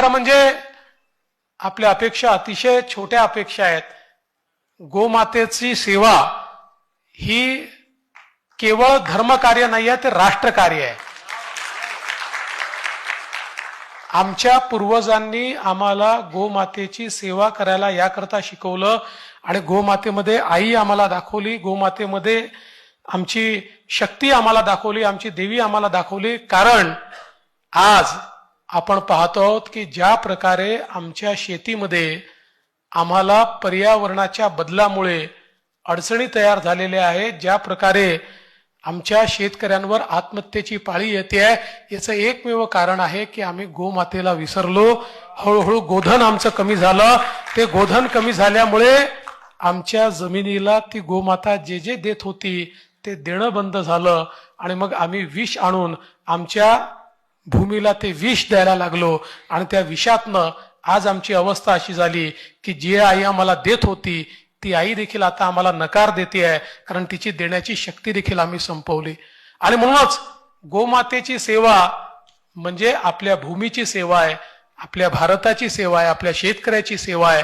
खरं म्हणजे आपल्या अपेक्षा अतिशय छोट्या अपेक्षा आहेत. गोमातेची सेवा ही केवळ धर्मकार्य नाही आहे, ते राष्ट्रकार्य आहे. आमच्या पूर्वजांनी आम्हाला गोमातेची सेवा करायला याकरता शिकवलं आणि गोमातेमध्ये आई आम्हाला दाखवली, गोमातेमध्ये आमची शक्ती आम्हाला दाखवली, आमची देवी आम्हाला दाखवली. कारण आज आपण पाहतो आहोत की ज्या प्रकारे आमच्या शेतीमध्ये आम्हाला पर्यावरणाच्या बदलामुळे अडचणी तयार झालेल्या आहेत, ज्या प्रकारे आमच्या शेतकऱ्यांवर आत्महत्येची पाळी येते आहे, याचं एकमेव कारण आहे की आम्ही गोमातेला विसरलो. हळूहळू गोधन आमचं कमी झालं. ते गोधन कमी झाल्यामुळे आमच्या जमिनीला ती गोमाता जे जे देत होती ते देणं बंद झालं आणि मग आम्ही विष आणून आमच्या भूमीला ते विष द्यायला लागलो आणि त्या विषातनं आज आमची अवस्था अशी झाली की जी आई आम्हाला देत होती ती आई देखील आता आम्हाला नकार देते आहे, कारण तिची देण्याची शक्ती देखील आम्ही संपवली. आणि म्हणूनच गोमातेची सेवा म्हणजे आपल्या भूमीची सेवा आहे, आपल्या भारताची सेवा आहे, आपल्या शेतकऱ्याची सेवा आहे.